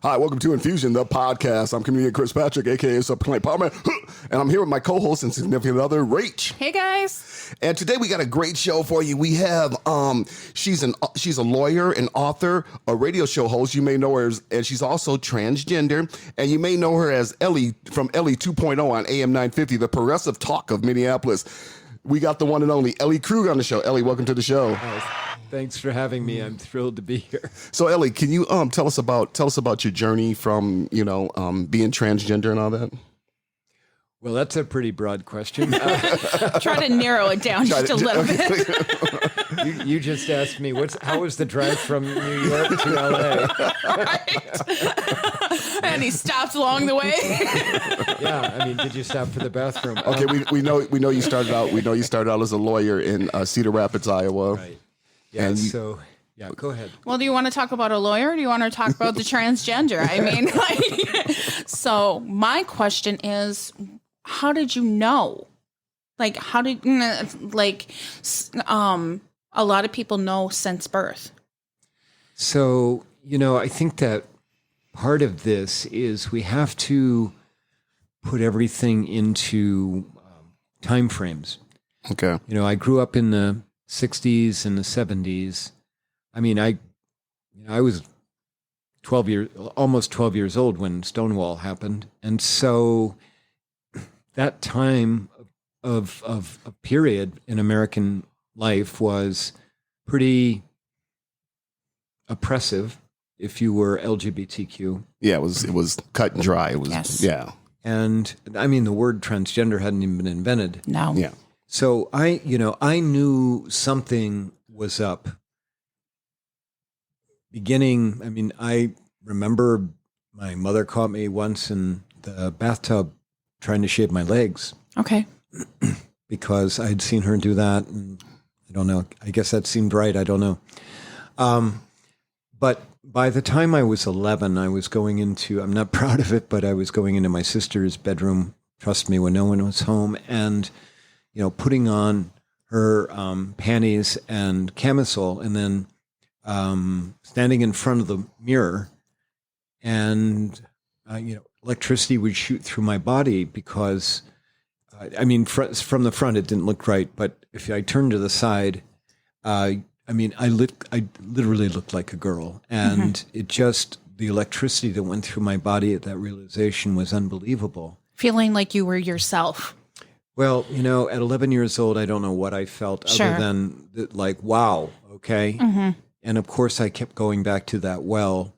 Hi, welcome to Infusion, the podcast. I'm comedian Chris Patrick, aka Subclient Palmer, and I'm here with my co-host and significant other, Rach. Hey guys. And today we got a great show for you. We have she's a lawyer, an author, a radio show host. You may know her as, and she's also transgender, and you may know her as Ellie from Ellie 2.0 on AM 950, the progressive talk of Minneapolis. We got the one and only Ellie Krug on the show. Ellie, welcome to the show. Thanks for having me. I'm thrilled to be here. So, Ellie, can you tell us about your journey from being transgender and all that? Well, that's a pretty broad question. Try to narrow it down just a little bit. You just asked me how was the drive from New York to LA? Right. And he stopped along the way. Yeah, I mean, did you stop for the bathroom? Okay, we know you started out. We know you started out as a lawyer in Cedar Rapids, Iowa. Right. Yeah. Yeah, go ahead. Well, do you want to talk about a lawyer or do you want to talk about the transgender? I mean, so my question is, how did you know? Like, a lot of people know since birth. So, I think that part of this is we have to put everything into time frames. Okay. I grew up in the 60s and the 70s. I mean, I was almost 12 years old when Stonewall happened. And so that time of a period in American life was pretty oppressive if you were LGBTQ. Yeah, it was cut and dry. It was, yes. Yeah. And I mean, the word transgender hadn't even been invented. No. Yeah. So I knew something was up. I remember my mother caught me once in the bathtub trying to shave my legs. Okay. Because I'd seen her do that, and I don't know. I guess that seemed right. I don't know. But by the time I was 11, I was going into, I'm not proud of it, but I was going into my sister's bedroom, trust me, when no one was home, and putting on her panties and camisole, and then standing in front of the mirror, and electricity would shoot through my body because, from the front it didn't look right, but if I turned to the side, I literally looked like a girl, and it just, the electricity that went through my body at that realization was unbelievable. Feeling like you were yourself. Well, at 11 years old, I don't know what I felt other than like, wow, okay. Mm-hmm. And of course, I kept going back to that well.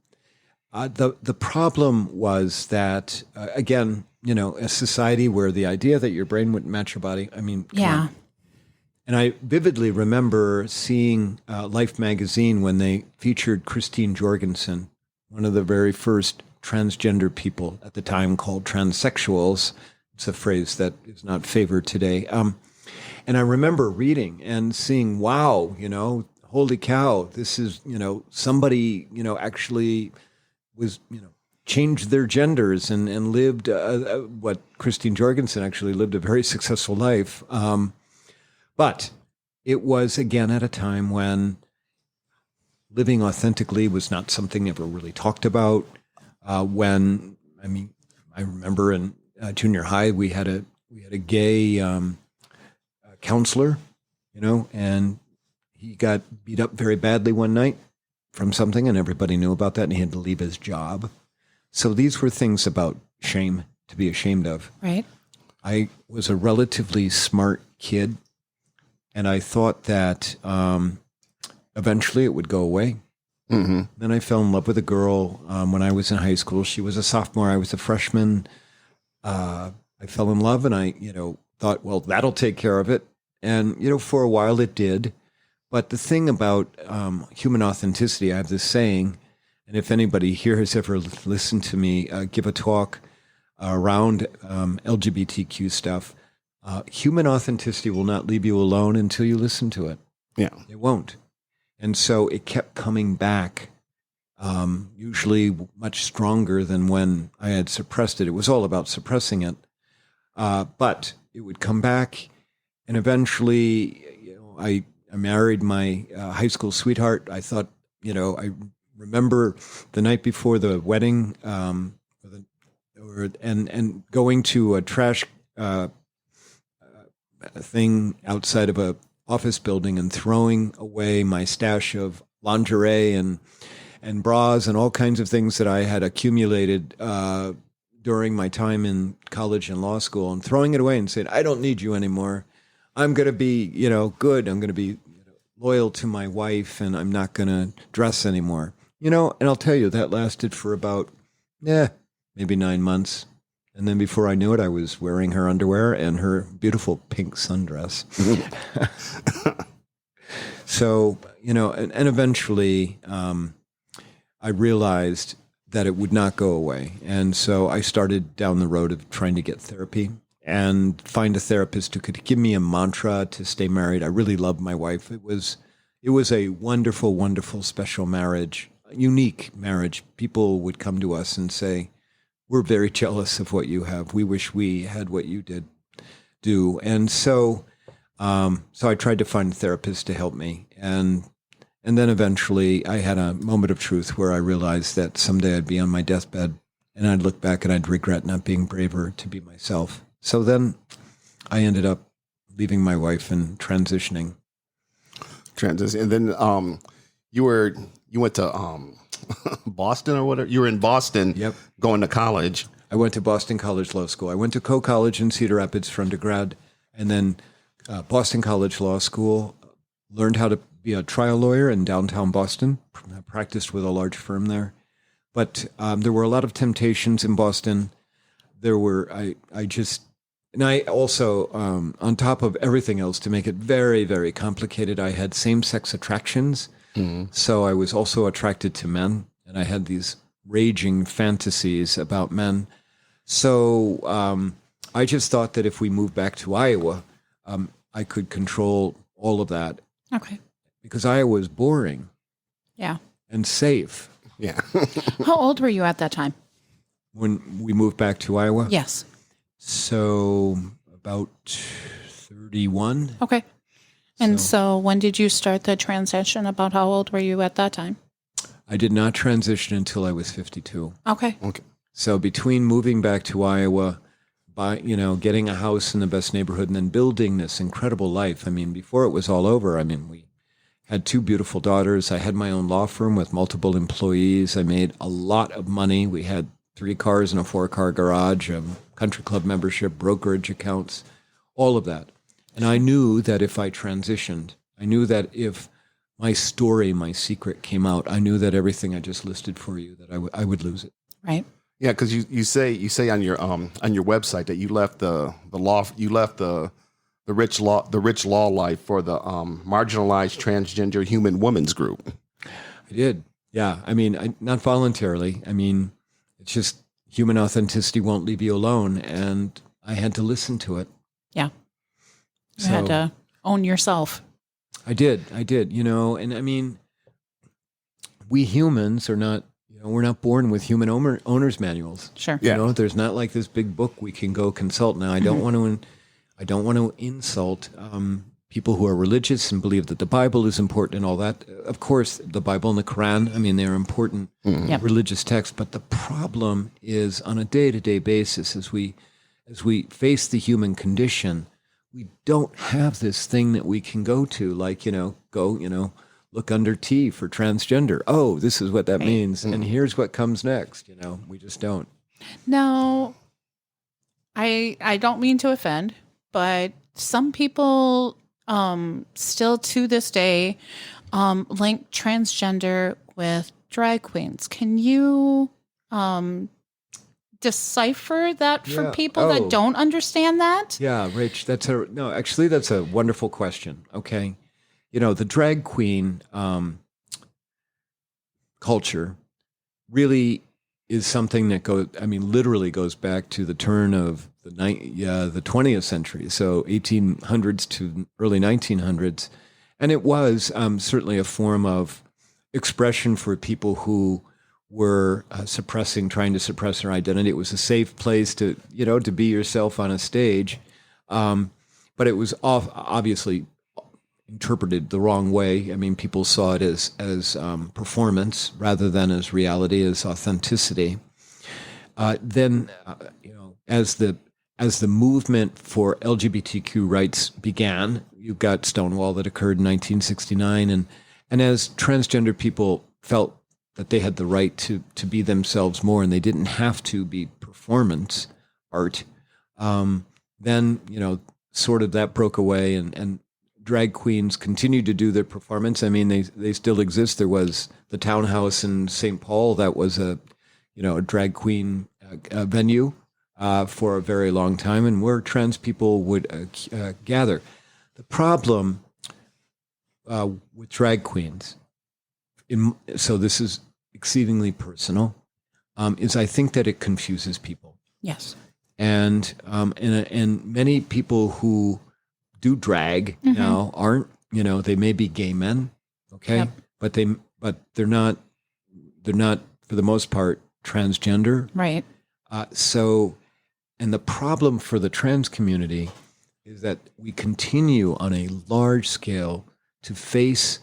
The problem was that, again, a society where the idea that your brain wouldn't match your body, come on. And I vividly remember seeing Life magazine when they featured Christine Jorgensen, one of the very first transgender people at the time, called transsexuals. It's a phrase that is not favored today. And I remember reading and seeing, wow, holy cow, this is, somebody, actually was, changed their genders and lived what Christine Jorgensen actually lived a very successful life. But it was, again, at a time when living authentically was not something ever really talked about. I remember in junior high, we had a gay counselor, and he got beat up very badly one night from something, and everybody knew about that, and he had to leave his job. So these were things about shame to be ashamed of. Right. I was a relatively smart kid, and I thought that eventually it would go away. Mm-hmm. Then I fell in love with a girl when I was in high school. She was a sophomore. I was a freshman. I fell in love, and I, thought, well, that'll take care of it. And, for a while it did. But the thing about human authenticity, I have this saying, and if anybody here has ever listened to me give a talk around LGBTQ stuff, human authenticity will not leave you alone until you listen to it. Yeah. It won't. And so it kept coming back, usually much stronger than when I had suppressed it. It was all about suppressing it. But it would come back, and eventually, I married my high school sweetheart. I thought, I remember the night before the wedding, and going to a trash thing outside of a office building and throwing away my stash of lingerie and bras and all kinds of things that I had accumulated during my time in college and law school, and throwing it away and saying, I don't need you anymore. I'm going to be, good. I'm going to be loyal to my wife, and I'm not going to dress anymore. And I'll tell you, that lasted for about, maybe 9 months. And then before I knew it, I was wearing her underwear and her beautiful pink sundress. So, and eventually I realized that it would not go away. And so I started down the road of trying to get therapy and find a therapist who could give me a mantra to stay married. I really loved my wife. It was a wonderful, wonderful, special marriage, a unique marriage. People would come to us and say, we're very jealous of what you have. We wish we had what you do. And so I tried to find a therapist to help me. And then eventually I had a moment of truth where I realized that someday I'd be on my deathbed and I'd look back and I'd regret not being braver to be myself. So then I ended up leaving my wife and transitioning. And then you went to Boston or whatever. You were in Boston. Yep. Going to college. I went to Boston College Law School. I went to Coe College in Cedar Rapids for undergrad, and then Boston College Law School. Learned how to be a trial lawyer in downtown Boston. I practiced with a large firm there. But there were a lot of temptations in Boston. I also, on top of everything else, to make it very, very complicated, I had same-sex attractions. Mm-hmm. So I was also attracted to men, and I had these raging fantasies about men. So I just thought that if we moved back to Iowa, I could control all of that. Okay. Because Iowa is boring. Yeah. And safe. Yeah. How old were you at that time? When we moved back to Iowa? Yes. So about 31. Okay. And so when did you start the transition? About how old were you at that time? I did not transition until I was 52. Okay. So between moving back to Iowa, getting a house in the best neighborhood and then building this incredible life. I mean, before it was all over, we had 2 beautiful daughters. I had my own law firm with multiple employees. I made a lot of money. We had 3 cars and a 4-car garage, a country club membership, brokerage accounts, all of that. And I knew that if I transitioned, I knew that if my story, my secret came out, I knew that everything I just listed for you, that I would lose it. Right. Yeah, because you say on your website that you left the rich law life for the marginalized transgender human women's group. I did. Yeah. Not voluntarily. It's just human authenticity won't leave you alone, and I had to listen to it. Yeah. You had to own yourself. I did. And we humans are not, we're not born with human owner's manuals. Sure. Yeah. There's not like this big book we can go consult. Now, I don't want to insult people who are religious and believe that the Bible is important and all that. Of course, the Bible and the Quran, they're important religious texts. But the problem is, on a day-to-day basis, as we face the human condition, we don't have this thing that we can go to, like, look under T for transgender. Oh, this is what that means. And here's what comes next. We just don't. No, I don't mean to offend, but some people still to this day link transgender with drag queens. Can you decipher that for people that don't understand that? Yeah, Rach, that's a wonderful question. Okay. The drag queen culture really is something that literally goes back to the turn of the 20th century, so 1800s to early 1900s. And it was certainly a form of expression for people who were trying to suppress their identity. It was a safe place to be yourself on a stage. But it was obviously interpreted the wrong way. I mean, people saw it as performance rather than as reality, as authenticity. Then, as the movement for LGBTQ rights began, you got Stonewall that occurred in 1969, and as transgender people felt that they had the right to be themselves more, and they didn't have to be performance art, then sort of that broke away, and drag queens continued to do their performance. I mean, they still exist. There was the Townhouse in St. Paul that was a drag queen venue for a very long time, and where trans people would gather. The problem with drag queens, so this is exceedingly personal, is I think that it confuses people. Yes. And many people who do drag now aren't, they may be gay men, okay, yep. but they're not for the most part transgender, right? And the problem for the trans community is that we continue on a large scale to face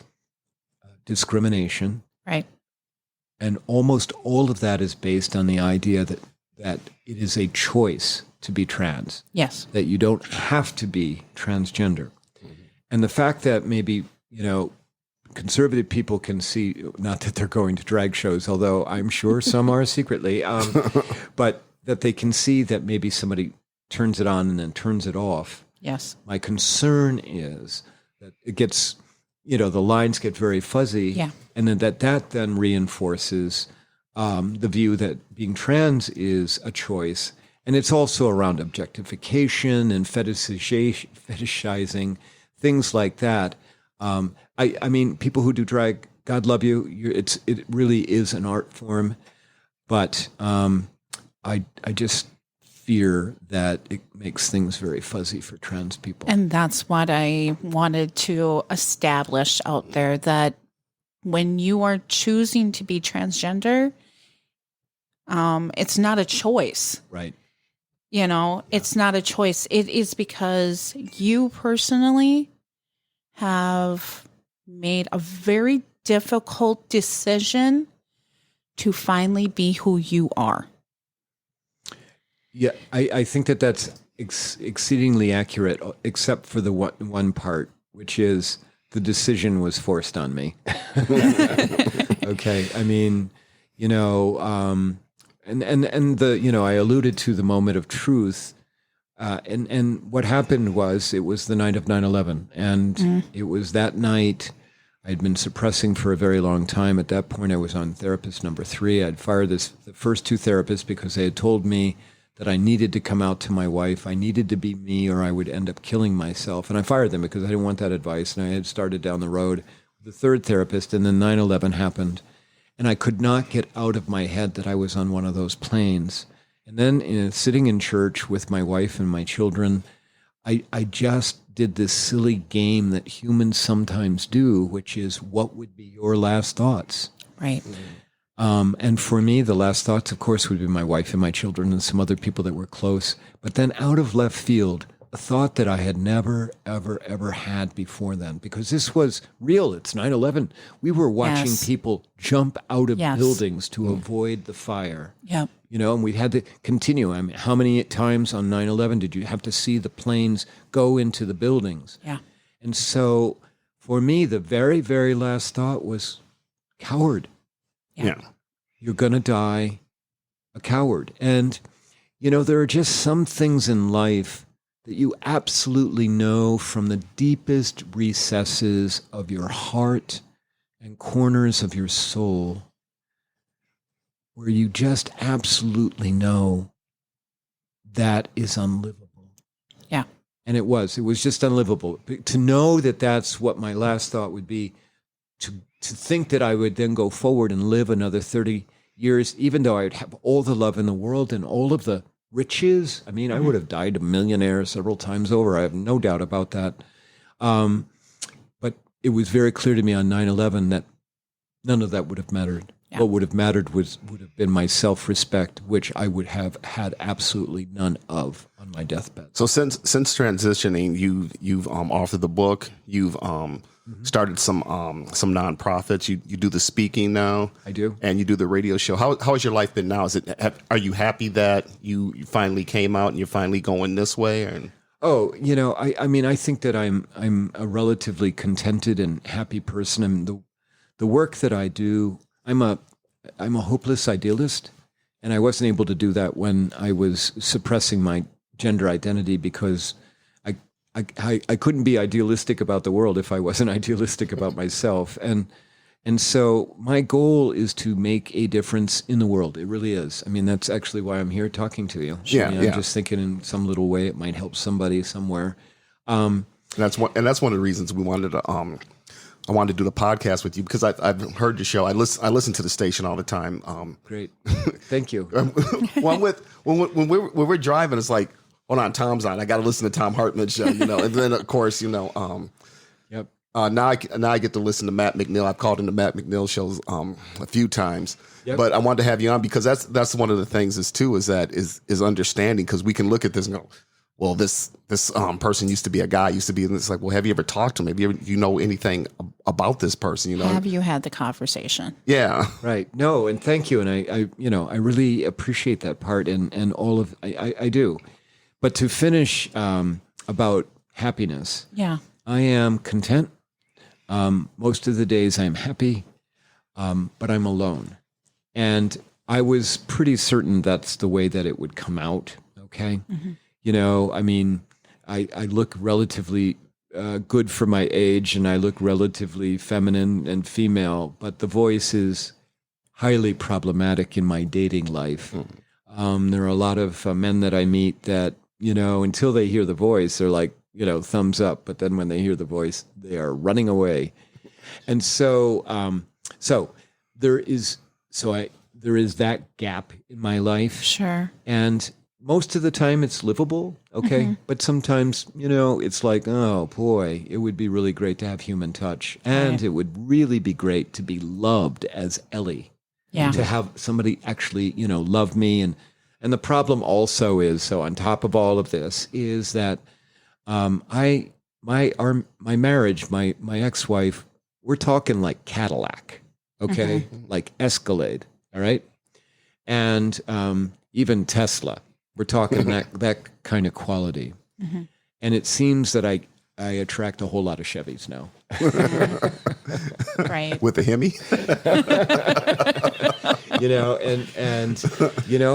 discrimination, right? And almost all of that is based on the idea that it is a choice to be trans. Yes. That you don't have to be transgender. And the fact that maybe, conservative people can see, not that they're going to drag shows, although I'm sure some are secretly, but that they can see that maybe somebody turns it on and then turns it off. Yes. My concern is that it gets, the lines get very fuzzy. Yeah. And then that then reinforces the view that being trans is a choice. And it's also around objectification and fetishizing, things like that. I mean, people who do drag, God love you. It really is an art form. But I just fear that it makes things very fuzzy for trans people. And that's what I wanted to establish out there, that when you are choosing to be transgender, it's not a choice. Right. It's not a choice. It is because you personally have made a very difficult decision to finally be who you are. Yeah, I think that's exceedingly accurate, except for the one part, which is the decision was forced on me. Okay, I mean, and I alluded to the moment of truth, and what happened was it was the night of 9/11, and it was that night. I'd been suppressing for a very long time. At that point, I was on therapist number 3. I'd fired the first 2 therapists because they had told me that I needed to come out to my wife. I needed to be me or I would end up killing myself. And I fired them because I didn't want that advice. And I had started down the road with the 3rd therapist, and then 9/11 happened. And I could not get out of my head that I was on one of those planes. And then sitting in church with my wife and my children, I just did this silly game that humans sometimes do, which is, what would be your last thoughts? Right. And for me, the last thoughts, of course, would be my wife and my children and some other people that were close. But then out of left field, a thought that I had never, ever, ever had before then, because this was real. It's 9/11. We were watching people jump out of buildings to avoid the fire. Yep. And we had to continue. I mean, how many times on 9/11 did you have to see the planes go into the buildings? Yeah. And so for me, the very, very last thought was coward. Yeah. You're going to die a coward. And, there are just some things in life that you absolutely know from the deepest recesses of your heart and corners of your soul, where you just absolutely know that is unlivable. Yeah. And it was just unlivable. To know that that's what my last thought would be, to think that I would then go forward and live another 30 years, even though I would have all the love in the world and all of the riches. I mean, I would have died a millionaire several times over. I have no doubt about that. But it was very clear to me on 9/11 that none of that would have mattered. Yeah. What would have mattered would have been my self-respect, which I would have had absolutely none of on my deathbed. So since transitioning, you've authored the book. You've started some nonprofits. You do the speaking now. I do, and you do the radio show. How has your life been now? Are you happy that you finally came out and you're finally going this way? Or? Oh, I mean, I think that I'm a relatively contented and happy person. And the work that I do, I'm a hopeless idealist, and I wasn't able to do that when I was suppressing my gender identity because I couldn't be idealistic about the world if I wasn't idealistic about myself. And so my goal is to make a difference in the world. It really is. I mean, that's actually why I'm here talking to you. I'm just thinking in some little way it might help somebody somewhere. That's one of the reasons we wanted to. I wanted to do the podcast with you because I've heard your show. I listen to the station all the time. Great, thank you. when we're driving, it's like, hold on, Tom's on. I got to listen to Tom Hartman's show, and then of course, Yep. Now I get to listen to Matt McNeil. I've called into Matt McNeil shows a few times, but I wanted to have you on because that's one of the things is understanding, because we can look at this and go, well, this person used to be a guy, and it's like, well, have you ever talked to him? Have you ever, know anything about this person? Have you had the conversation? Yeah. Right. No, and thank you. And I really appreciate that part and all of, I do. But to finish about happiness. Yeah. I am content. Most of the days I'm happy, but I'm alone. And I was pretty certain that's the way that it would come out. Okay. Mm-hmm. I mean, I look relatively good for my age, and I look relatively feminine and female, but the voice is highly problematic in my dating life. There are a lot of men that I meet that, until they hear the voice, they're like, thumbs up. But then when they hear the voice, they are running away. And so, there is that gap in my life. Sure. And most of the time it's livable, okay? Mm-hmm. But sometimes, it's like, oh boy, it would be really great to have human touch. And it would really be great to be loved as Ellie. Yeah. To have somebody actually, love me. And the problem also is, so on top of all of this, is that my marriage, my ex-wife, we're talking like Cadillac, okay? Mm-hmm. Like Escalade, all right? And even Tesla. We're talking that kind of quality. Mm-hmm. And it seems that I attract a whole lot of Chevys now. Right. With the Hemi?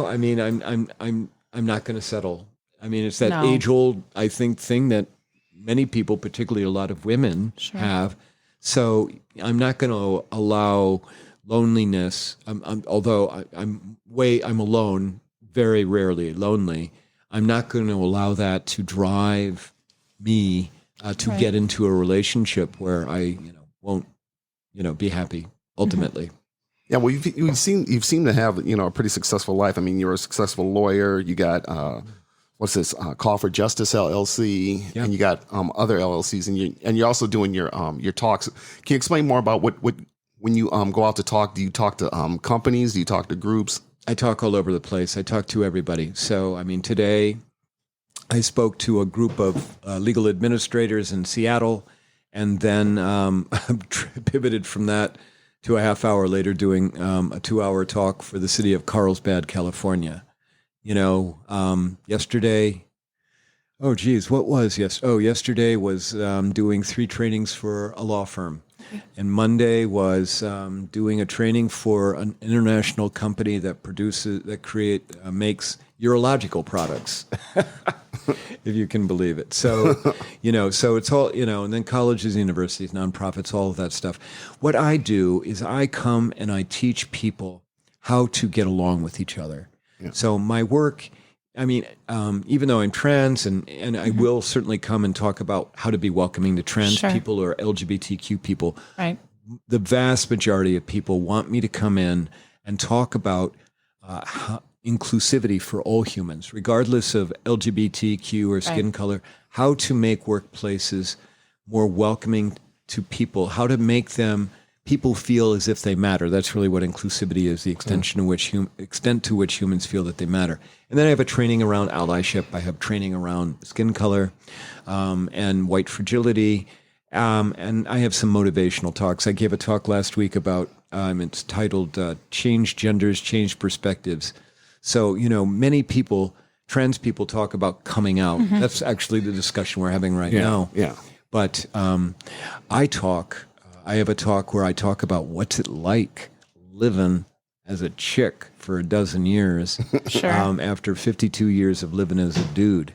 I mean, I'm not going to settle. I mean, it's that age-old, I think, thing that many people, particularly a lot of women, have. So I'm not going to allow loneliness. Although I'm alone, very rarely lonely. I'm not going to allow that to drive me to get into a relationship where I, won't, be happy ultimately. Mm-hmm. Yeah, well, you seem to have a pretty successful life. I mean, you're a successful lawyer. You got what's this? Call for Justice LLC, and you got other LLCs, and you're also doing your talks. Can you explain more about what when you go out to talk? Do you talk to companies? Do you talk to groups? I talk all over the place. I talk to everybody. So, I mean, today I spoke to a group of legal administrators in Seattle, and then pivoted from that to a half hour later doing a 2-hour talk for the city of Carlsbad, California. Yesterday, yesterday was doing 3 trainings for a law firm. And Monday was doing a training for an international company that makes urological products, if you can believe it. So, so it's all, and then colleges, universities, nonprofits, all of that stuff. What I do is I come and I teach people how to get along with each other. Yeah. So my work, I mean, even though I'm trans, and I will certainly come and talk about how to be welcoming to trans people or LGBTQ people. Right. The vast majority of people want me to come in and talk about inclusivity for all humans, regardless of LGBTQ or skin color, how to make workplaces more welcoming to people, how to make them people feel as if they matter. That's really what inclusivity is, the extent to which humans feel that they matter. And then I have a training around allyship. I have training around skin color and white fragility. And I have some motivational talks. I gave a talk last week about, it's titled Change Genders, Change Perspectives. So, many people, trans people, talk about coming out. Mm-hmm. That's actually the discussion we're having right now. Yeah. But I have a talk where I talk about what's it like living as a chick for a dozen years after 52 years of living as a dude,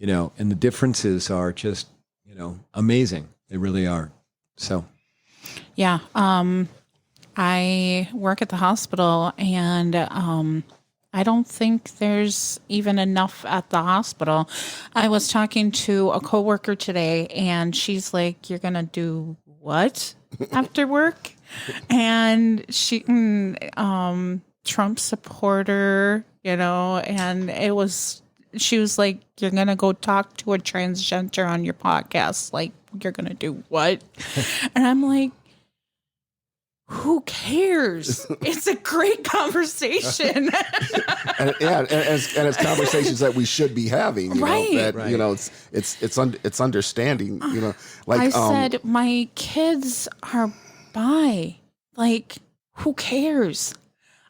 and the differences are just, amazing. They really are. So. Yeah. I work at the hospital, and I don't think there's even enough at the hospital. I was talking to a coworker today, and she's like, "You're going to do what after work?" And she, Trump supporter, and she was like, "You're going to go talk to a transgender on your podcast. Like, you're going to do what?" And I'm like, who cares? It's a great conversation. and it's conversations that we should be having, right. It's understanding, like I said, my kids are bi. Like, who cares?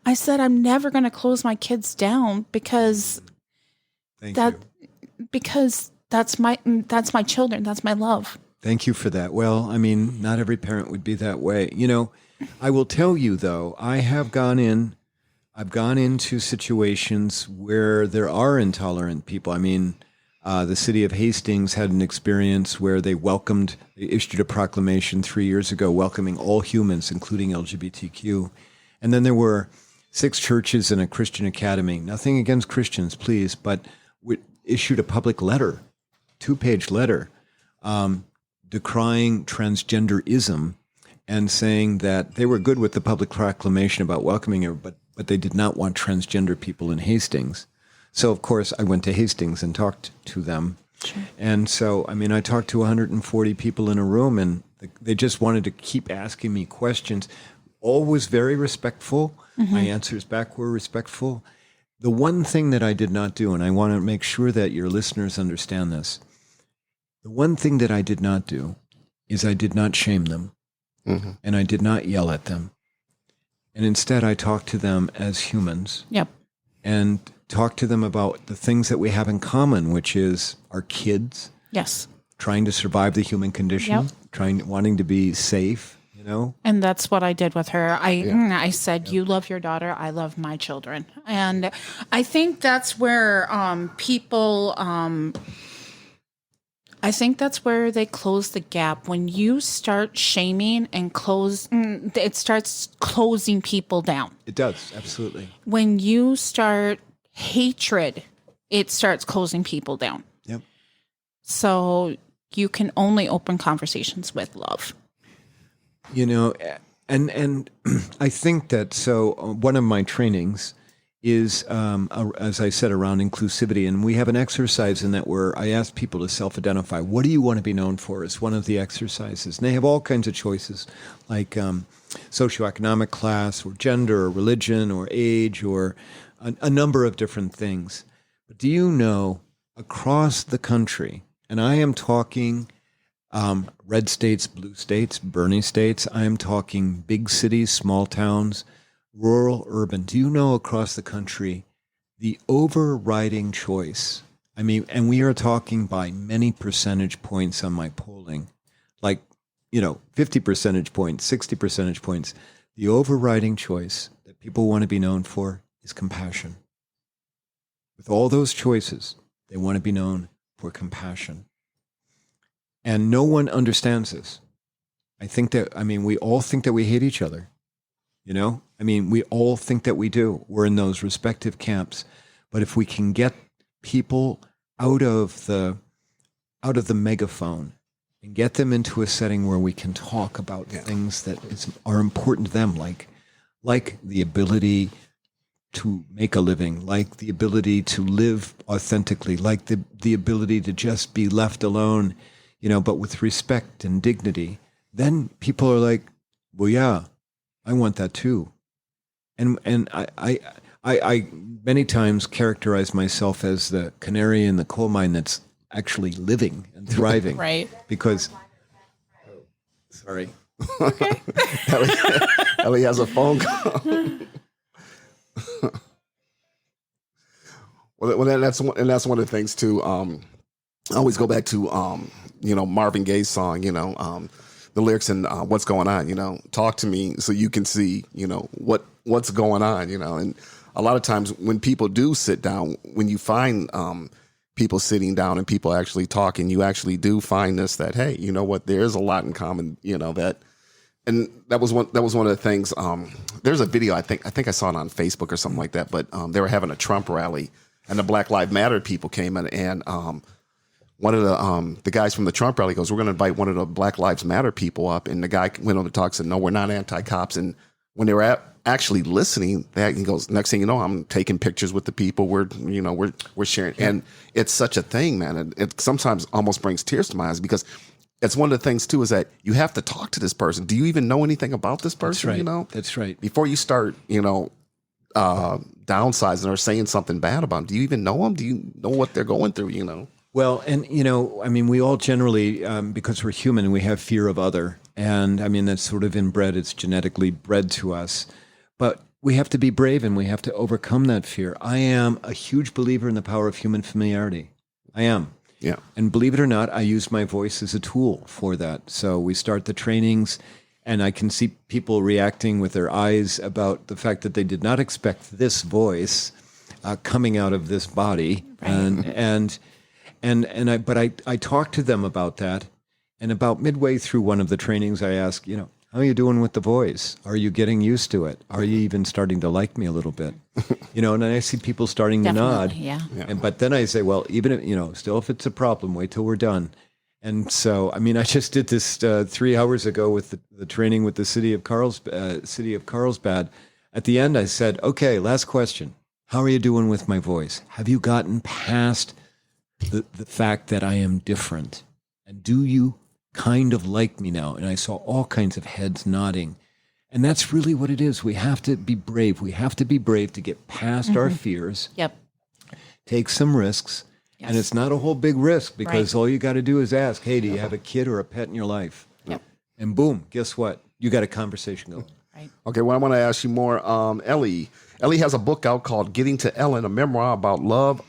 I said, I'm never going to close my kids down because because that's my children. That's my love. Thank you for that. Well, I mean, not every parent would be that way. I will tell you, though, I've gone into situations where there are intolerant people. I mean, the city of Hastings had an experience where they issued a proclamation 3 years ago welcoming all humans, including LGBTQ. And then there were 6 churches and a Christian academy. Nothing against Christians, please, but we issued a public letter, 2-page letter, decrying transgenderism and saying that they were good with the public proclamation about welcoming her, but they did not want transgender people in Hastings. So, of course, I went to Hastings and talked to them. Sure. And so, I talked to 140 people in a room, and they just wanted to keep asking me questions. All was very respectful. Mm-hmm. My answers back were respectful. The one thing that I did not do, and I want to make sure that your listeners understand this, the one thing that I did not do is I did not shame them. Mm-hmm. And I did not yell at them. And instead, I talked to them as humans. Yep. And talked to them about the things that we have in common, which is our kids. Yes. Trying to survive the human condition. Yep. Wanting to be safe, And that's what I did with her. I said, you love your daughter, I love my children. And I think that's where people... I think that's where they close the gap. When you start shaming and it starts closing people down. It does, absolutely. When you start hatred, it starts closing people down. Yep. So you can only open conversations with love. And I think that, one of my trainings is, as I said, around inclusivity. And we have an exercise in that where I ask people to self-identify. What do you want to be known for is one of the exercises. And they have all kinds of choices, like socioeconomic class or gender or religion or age or a number of different things. But do you know, across the country, and I am talking red states, blue states, Bernie states, I am talking big cities, small towns, rural, urban. Do you know across the country, the overriding choice, and we are talking by many percentage points on my polling, like, 50 percentage points, 60 percentage points, the overriding choice that people want to be known for is compassion. With all those choices, they want to be known for compassion. And no one understands this. I think that, we all think that we hate each other. We all think that we do. We're in those respective camps. But if we can get people out of the megaphone and get them into a setting where we can talk about things that are important to them, like the ability to make a living, like the ability to live authentically, like the ability to just be left alone, but with respect and dignity, then people are like, well, yeah, I want that too. And I many times characterize myself as the canary in the coal mine that's actually living and thriving. Right. Because, sorry. Okay. Ellie has a phone call. Well, that's one of the things too. I always go back to Marvin Gaye's song. The lyrics and what's going on. Talk to me so you can see what's going on. And a lot of times when people do sit down, when you find people sitting down and people actually talking, you actually do find this that, hey, you know what, there's a lot in common. That. And that was one of the things. There's a video I think I saw it on Facebook or something like that. But they were having a Trump rally, and the Black Lives Matter people came in, and one of the guys from the Trump rally goes, "We're going to invite one of the Black Lives Matter people up." And the guy went on to talk, said, "No, we're not anti-cops." And when they were actually listening, he goes, "Next thing you know, I'm taking pictures with the people. We're sharing." Yeah. And it's such a thing, man. It sometimes almost brings tears to my eyes because. It's one of the things, too, is that you have to talk to this person. Do you even know anything about this person? That's right. That's right. Before you start, downsizing or saying something bad about them, do you even know them? Do you know what they're going through, Well, and, we all generally, because we're human, we have fear of other. And, that's sort of inbred. It's genetically bred to us. But we have to be brave and we have to overcome that fear. I am a huge believer in the power of human familiarity. I am. Yeah. And believe it or not, I use my voice as a tool for that. So we start the trainings and I can see people reacting with their eyes about the fact that they did not expect this voice coming out of this body. Right. But I talk to them about that. And about midway through one of the trainings, I ask, how are you doing with the voice? Are you getting used to it? Are you even starting to like me a little bit? And then I see people starting to nod. Yeah. But then I say, well, even if, still if it's a problem, wait till we're done. And so, I just did this 3 hours ago with the training with the city of Carlsbad. At the end, I said, okay, last question. How are you doing with my voice? Have you gotten past the fact that I am different? And do you kind of like me now? And I saw all kinds of heads nodding. And that's really what it is. We have to be brave. We have to be brave to get past our fears. Yep. Take some risks. Yes. And it's not a whole big risk because all you got to do is ask, hey, do you have a kid or a pet in your life? Yep. And boom, guess what? You got a conversation going. Right. Okay, well, I want to ask you more. Ellie has a book out called Getting to Ellen, a memoir about love,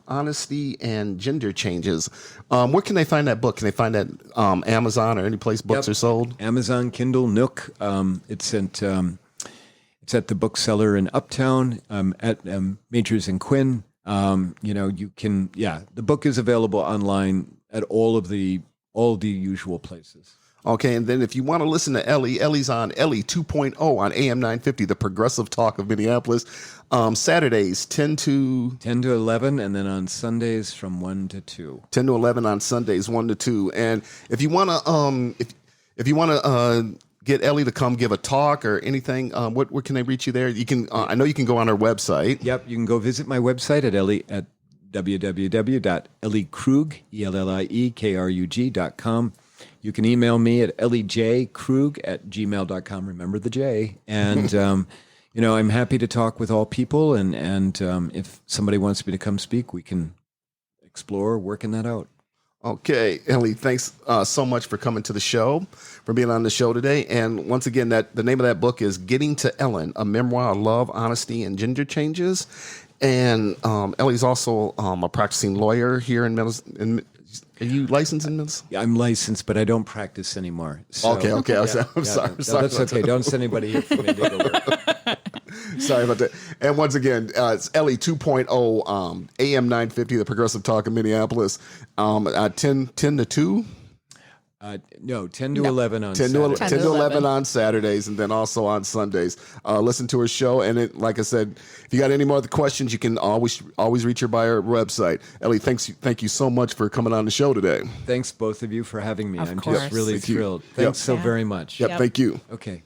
honesty, and gender changes. Where can they find that book? Can they find that Amazon or any place books are sold? Amazon, Kindle, Nook. It's at the bookseller in Uptown at Majors and Quinn. You can. The book is available online at all the usual places. Okay, and then if you want to listen to Ellie's on Ellie 2.0 on AM 950, the progressive talk of Minneapolis. Saturdays 10 to 11, and then on Sundays from 1 to 2. 10 to 11 on Sundays 1 to 2. And if you want to if you want to get Ellie to come give a talk or anything, where can they reach you there? You can. I know you can go on our website. Yep, you can go visit my website at www.elliekrug.com. You can email me at elliejkrug@gmail.com. Remember the J. And, I'm happy to talk with all people. And if somebody wants me to come speak, we can explore working that out. Okay, Ellie, thanks so much for coming to the show, for being on the show today. And once again, the name of that book is Getting to Ellen, a memoir of love, honesty, and gender changes. And Ellie's also a practicing lawyer here in Minnesota. Are you licensed in Minnesota? Yeah, I'm licensed, but I don't practice anymore. So, okay. I'm sorry. No, that's okay. Don't send anybody here for me to go work. Sorry about that. And once again, it's Ellie 2.0, AM 950, the progressive talk of Minneapolis, 10 to 2. 10 to 11 on 10 Saturdays. 10 to 11 on Saturdays, and then also on Sundays. Listen to her show, and like I said, if you got any more other questions, you can always reach her by her website. Ellie, thank you so much for coming on the show today. Thanks, both of you, for having me. Of I'm course. just really Thank you. thrilled. Thanks so very much. Yep, thank you. Okay.